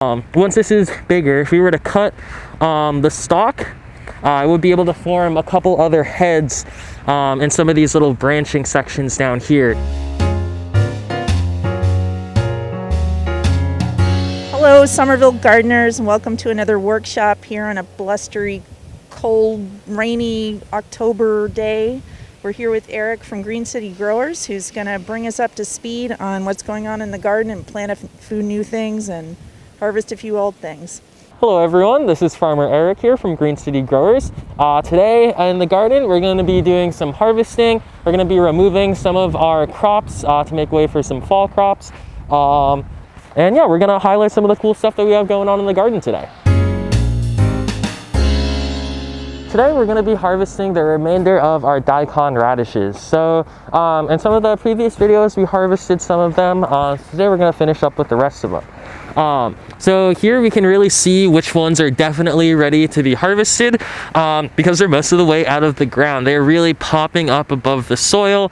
Once this is bigger, if we were to cut the stalk, it would be able to form a couple other heads in some of these little branching sections down here. Hello, Somerville gardeners, and welcome to another workshop here on a blustery, cold, rainy October day. We're here with Eric from Green City Growers, who's going to bring us up to speed on what's going on in the garden and plant a few new things and harvest a few old things. Hello everyone, this is Farmer Eric here from Green City Growers. Today in the garden we're going to be doing some harvesting. We're going to be removing some of our crops to make way for some fall crops. And yeah, we're going to highlight some of the cool stuff that we have going on in the garden today. Today we're going to be harvesting the remainder of our daikon radishes. So in some of the previous videos we harvested some of them. Today we're going to finish up with the rest of them. So here we can really see which ones are definitely ready to be harvested because they're most of the way out of the ground. They're really popping up above the soil.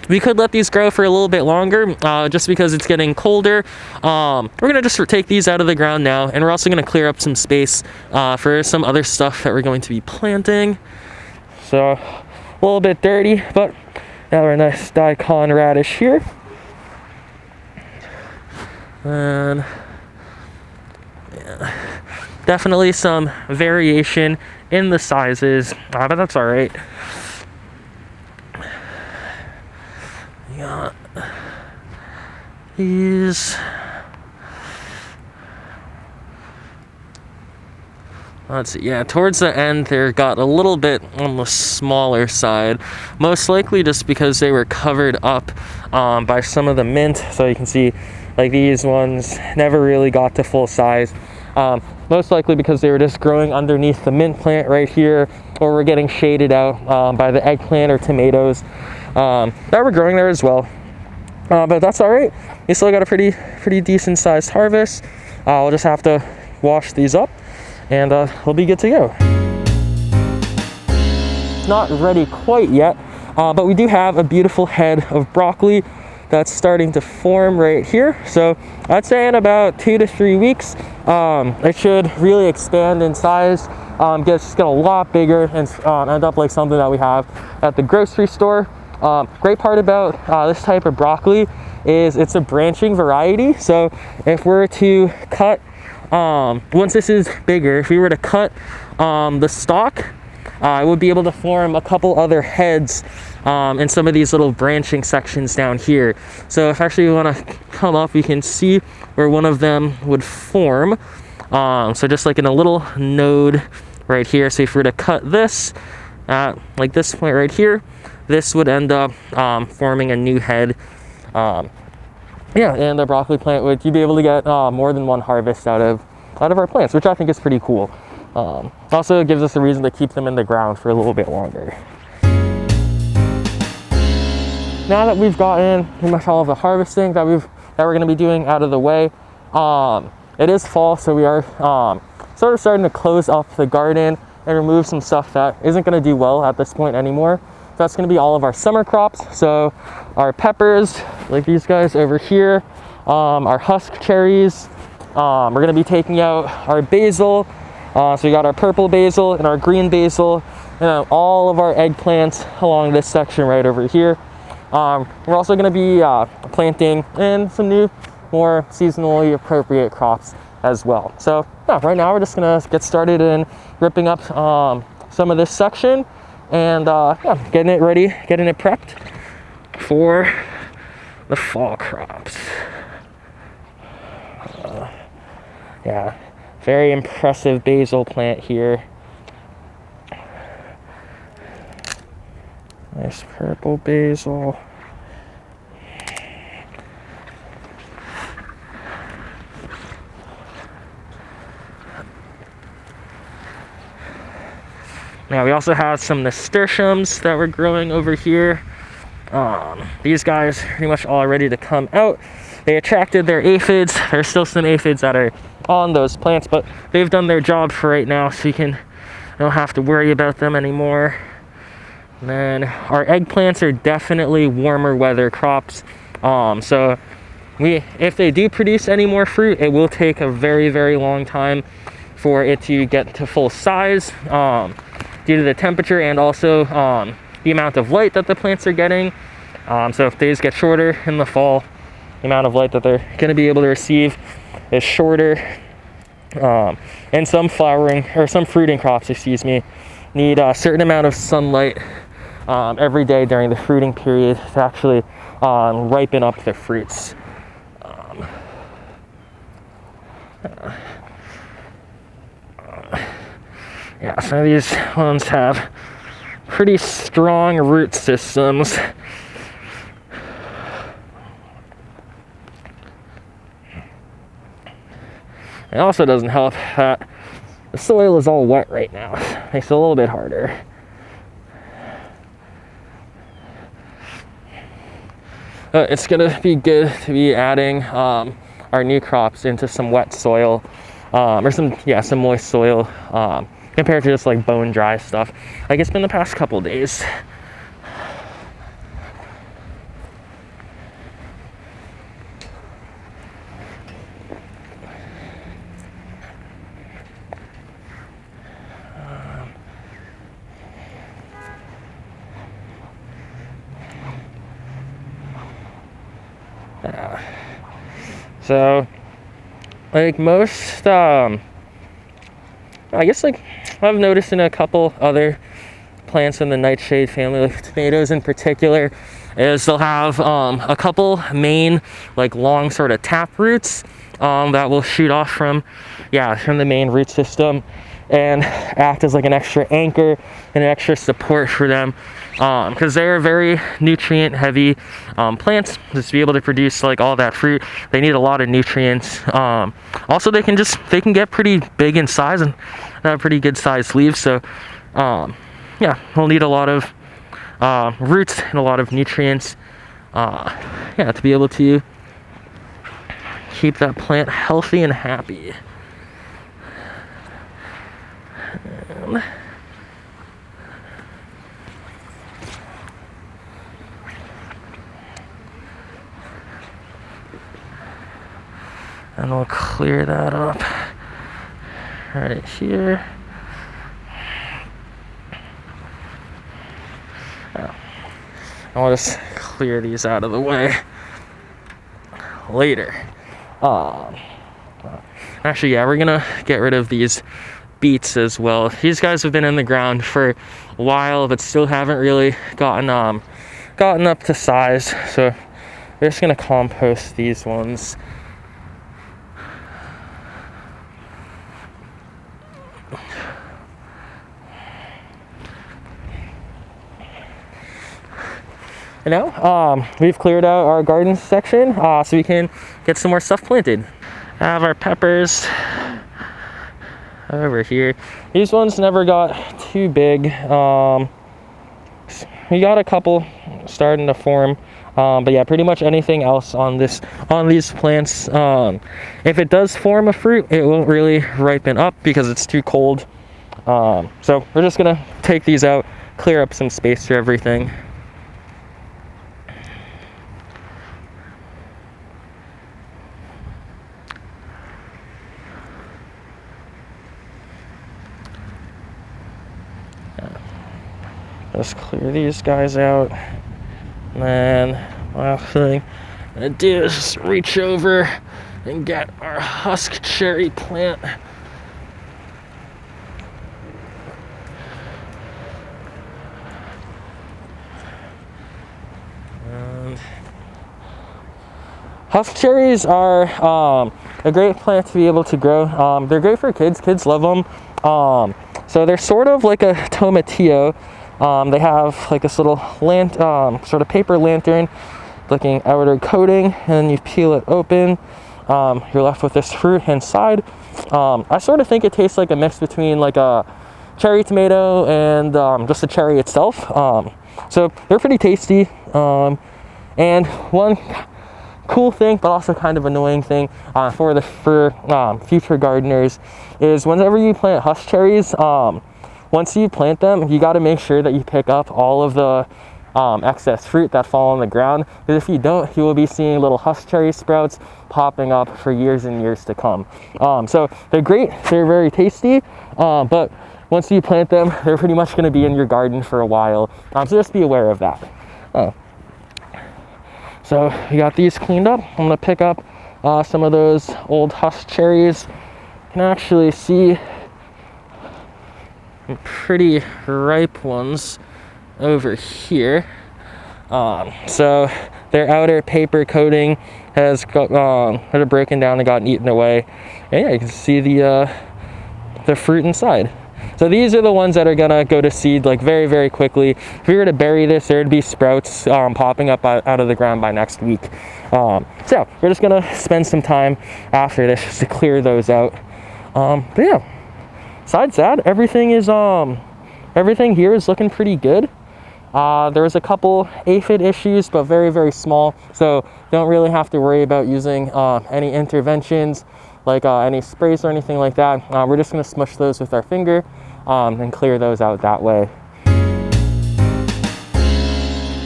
We could let these grow for a little bit longer just because it's getting colder. We're going to just take these out of the ground now, and we're also going to clear up some space for some other stuff that we're going to be planting. So a little bit dirty, but another nice daikon radish here. And yeah, definitely some variation in the sizes, but that's all right. Yeah, these. Let's see, yeah, towards the end they got a little bit on the smaller side, most likely just because they were covered up by some of the mint. So you can see like these ones never really got to full size, most likely because they were just growing underneath the mint plant right here, or were getting shaded out by the eggplant or tomatoes that were growing there as well. But that's all right. We still got a pretty decent sized harvest. We'll just have to wash these up and we'll be good to go. Not ready quite yet, but we do have a beautiful head of broccoli that's starting to form right here. So I'd say in about 2 to 3 weeks, it should really expand in size, get a lot bigger, and end up like something that we have at the grocery store. Great part about this type of broccoli is it's a branching variety. So if we're to cut, once this is bigger, if we were to cut the stalk, it would be able to form a couple other heads in some of these little branching sections down here. So if actually we want to come up, we can see where one of them would form. So just like in a little node right here. So if we were to cut this at like this point right here, this would end up forming a new head. Yeah, and the broccoli plant you'd be able to get more than one harvest out of our plants, which I think is pretty cool. Also gives us a reason to keep them in the ground for a little bit longer. Now that we've gotten pretty much all of the harvesting that we're going to be doing out of the way, it is fall, so we are sort of starting to close up the garden and remove some stuff that isn't going to do well at this point anymore. So that's going to be all of our summer crops. So our peppers, like these guys over here, our husk cherries. We're going to be taking out our basil. So we got our purple basil and our green basil, and all of our eggplants along this section right over here. We're also going to be planting in some new, more seasonally appropriate crops as well. So yeah, right now we're just going to get started in ripping up some of this section and yeah, getting it ready, getting it prepped for the fall crops. Yeah, very impressive basil plant here. Nice purple basil. Now we also have some nasturtiums that we're growing over here. These guys are pretty much all ready to come out. They attracted their aphids. There's still some aphids that are on those plants, but they've done their job for right now, so you don't have to worry about them anymore. And then our eggplants are definitely warmer weather crops. So if they do produce any more fruit, it will take a very, very long time for it to get to full size, due to the temperature and also the amount of light that the plants are getting. So if days get shorter in the fall, the amount of light that they're going to be able to receive is shorter. And some fruiting crops, need a certain amount of sunlight every day during the fruiting period to actually ripen up the fruits. Yeah, some of these ones have pretty strong root systems. It also doesn't help that the soil is all wet right now. It makes it a little bit harder. It's gonna be good to be adding our new crops into some wet soil, or some moist soil, compared to just like bone dry stuff like it's been the past couple days. So, like most, I guess like I've noticed in a couple other plants in the nightshade family, like tomatoes in particular, is they'll have a couple main, like long sort of tap roots that will shoot off from the main root system and act as like an extra anchor and an extra support for them, because they're very nutrient heavy plants. Just to be able to produce like all that fruit, they need a lot of nutrients. Also they can get pretty big in size and have pretty good sized leaves, so we'll need a lot of roots and a lot of nutrients to be able to keep that plant healthy and happy. And we'll clear that up right here. I'll just clear these out of the way later. Actually, we're gonna get rid of these beets as well. These guys have been in the ground for a while, but still haven't really gotten up to size. So we're just gonna compost these ones. And now we've cleared out our garden section, so we can get some more stuff planted. I have our peppers over here. These ones never got too big. We got a couple starting to form, but yeah, pretty much anything else on these plants, if it does form a fruit, it won't really ripen up because it's too cold. So we're just gonna take these out, clear up some space for everything. Just clear these guys out, and then last thing I'm gonna do is just reach over and get our husk cherry plant. And husk cherries are a great plant to be able to grow. They're great for kids. Kids love them. So they're sort of like a tomatillo. They have like this little sort of paper lantern looking outer coating, and then you peel it open. You're left with this fruit inside. I sort of think it tastes like a mix between like a cherry tomato and just the cherry itself. So they're pretty tasty. And one cool thing, but also kind of annoying thing for future gardeners is whenever you plant husk cherries, once you plant them, you got to make sure that you pick up all of the excess fruit that fall on the ground. Because if you don't, you will be seeing little husk cherry sprouts popping up for years and years to come. So they're great, they're very tasty, but once you plant them, they're pretty much going to be in your garden for a while. So just be aware of that. So we got these cleaned up. I'm going to pick up some of those old husk cherries. You can actually see some pretty ripe ones over here. So their outer paper coating has got broken down and gotten eaten away. And yeah, you can see the fruit inside. So these are the ones that are gonna go to seed like very, very quickly. If we were to bury this, there'd be sprouts popping up out of the ground by next week. So we're just gonna spend some time after this just to clear those out. But yeah, besides that, everything here is looking pretty good. There was a couple aphid issues, but very, very small. So don't really have to worry about using any interventions, like any sprays or anything like that. We're just gonna smush those with our finger and clear those out that way.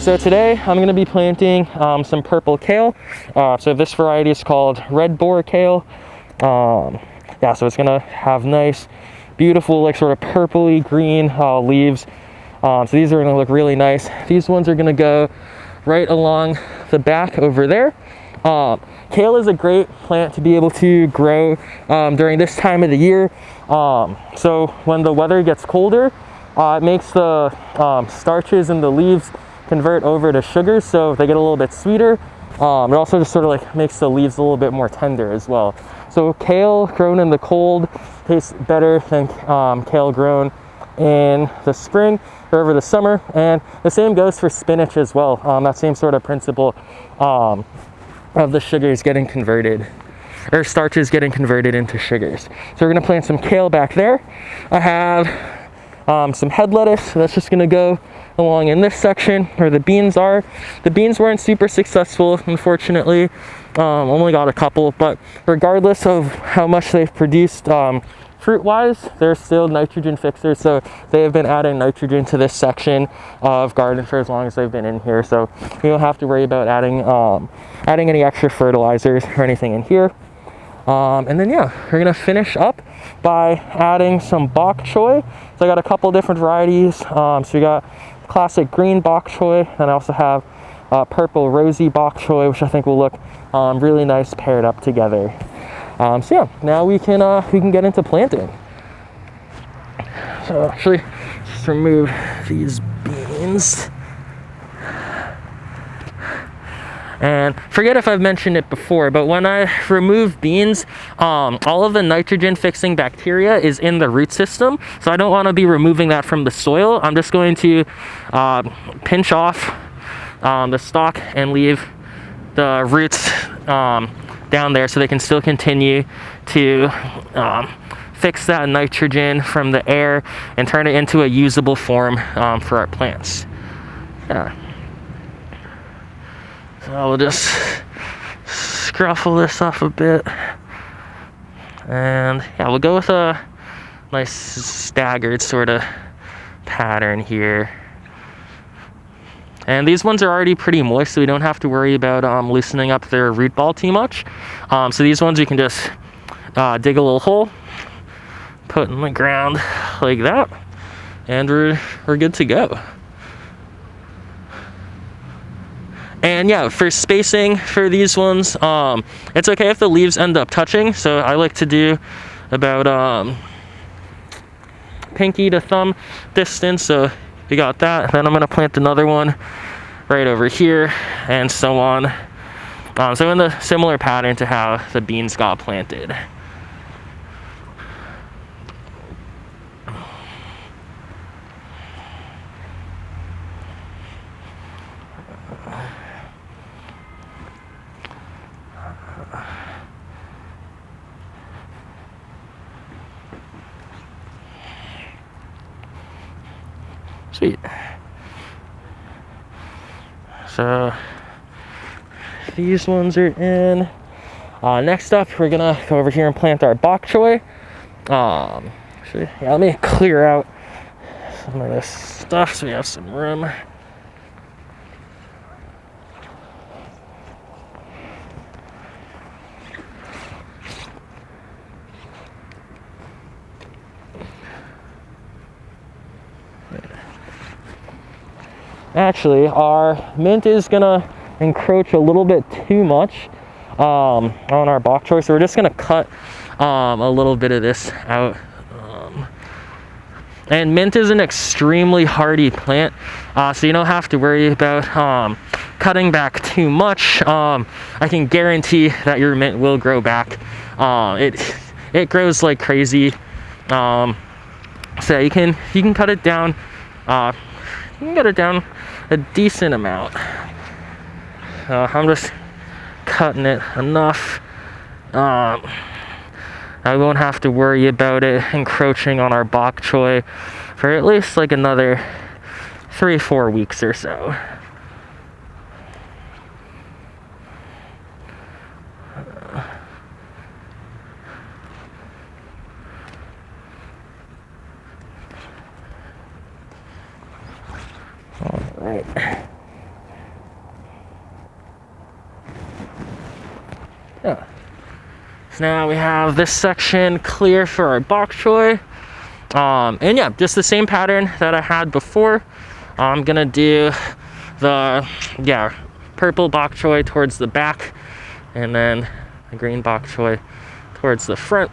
So today I'm gonna be planting some purple kale. So this variety is called red boar kale. Yeah, so it's gonna have nice, beautiful, like sort of purpley green leaves. So these are gonna look really nice. These ones are gonna go right along the back over there. Kale is a great plant to be able to grow during this time of the year. So when the weather gets colder, it makes the starches in the leaves convert over to sugars, so they get a little bit sweeter. It also just sort of like makes the leaves a little bit more tender as well. So kale grown in the cold tastes better than kale grown in the spring or over the summer, and the same goes for spinach as well. That same sort of principle of the sugars getting converted, or starches getting converted into sugars. So we're gonna plant some kale back there. I have some head lettuce that's just gonna go along in this section where the beans are. The beans weren't super successful, unfortunately. Only got a couple, but regardless of how much they've produced fruit-wise, they're still nitrogen fixers, so they have been adding nitrogen to this section of garden for as long as they've been in here. So we don't have to worry about adding any extra fertilizers or anything in here. And then yeah, we're gonna finish up by adding some bok choy. So I got a couple different varieties. So we got classic green bok choy, and I also have purple rosy bok choy, which I think will look really nice paired up together. So yeah, now we can get into planting. So actually, just remove these beans. And forget if I've mentioned it before, but when I remove beans, all of the nitrogen fixing bacteria is in the root system. So I don't want to be removing that from the soil. I'm just going to pinch off the stalk and leave the roots down there so they can still continue to fix that nitrogen from the air and turn it into a usable form for our plants. Yeah. So we'll just scruffle this off a bit, and yeah, we'll go with a nice staggered sort of pattern here. And these ones are already pretty moist, so we don't have to worry about loosening up their root ball too much. So these ones you can just dig a little hole, put in the ground like that, and we're good to go. And yeah, for spacing for these ones, it's okay if the leaves end up touching. So I like to do about pinky to thumb distance. So we got that. Then I'm gonna plant another one right over here, and so on. So in the similar pattern to how the beans got planted. Sweet. So these ones are in. Next up, we're gonna go over here and plant our bok choy. Actually, yeah, let me clear out some of this stuff so we have some room. actually, our mint is gonna encroach a little bit too much on our bok choy, so we're just gonna cut a little bit of this out. And mint is an extremely hardy plant, so you don't have to worry about cutting back too much. I can guarantee that your mint will grow back. It grows like crazy. So you can cut it down. You can cut it down a decent amount. I'm just cutting it enough. I won't have to worry about it encroaching on our bok choy for at least like another 3-4 weeks or so. All right. Yeah. So now we have this section clear for our bok choy. And yeah, just the same pattern that I had before. I'm gonna do the purple bok choy towards the back, and then the green bok choy towards the front.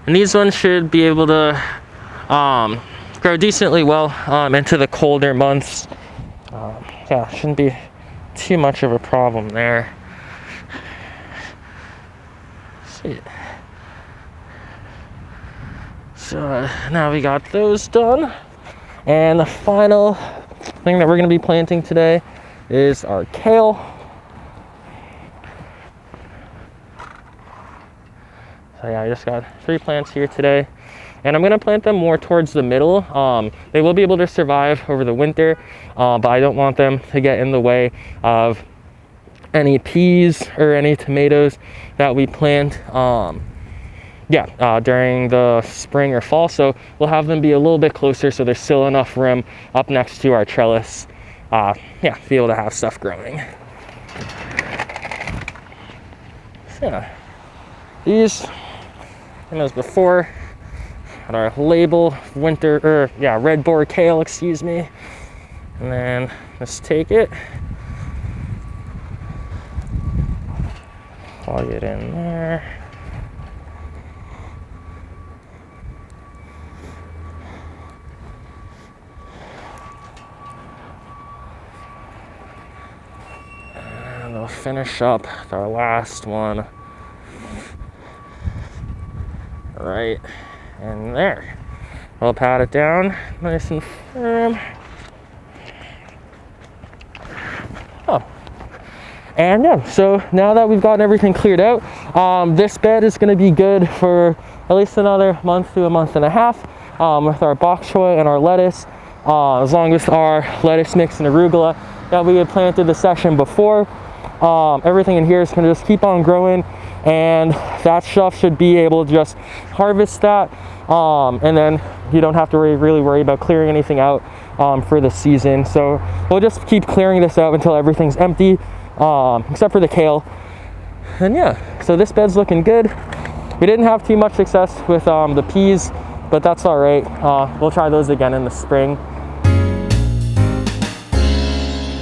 And these ones should be able to grow decently well into the colder months. Yeah, shouldn't be too much of a problem there. See. So now we got those done. And the final thing that we're going to be planting today is our kale. So yeah, I just got 3 plants here today, and I'm gonna plant them more towards the middle. They will be able to survive over the winter, but I don't want them to get in the way of any peas or any tomatoes that we plant during the spring or fall. So we'll have them be a little bit closer, so there's still enough room up next to our trellis to be able to have stuff growing. So yeah, these, as before, got our label red boar kale, excuse me, and then let's take it, plug it in there. And we'll finish up with our last one. Right in there. We'll pat it down nice and firm. And yeah, so now that we've gotten everything cleared out, this bed is going to be good for at least another month to a month and a half with our bok choy and our lettuce, as long as our lettuce mix and arugula that we had planted the session before. Everything in here is going to just keep on growing, and that stuff should be able to just harvest that, and then you don't have to really worry about clearing anything out for the season. So we'll just keep clearing this out until everything's empty, except for the kale. And yeah, so this bed's looking good. We didn't have too much success with the peas, but that's all right. We'll try those again in the spring.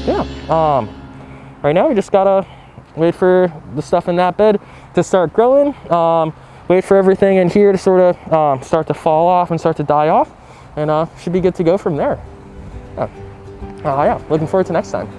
Yeah, right now we just gotta wait for the stuff in that bed to start growing, wait for everything in here to sort of start to fall off and start to die off, and should be good to go from there. Yeah, looking forward to next time.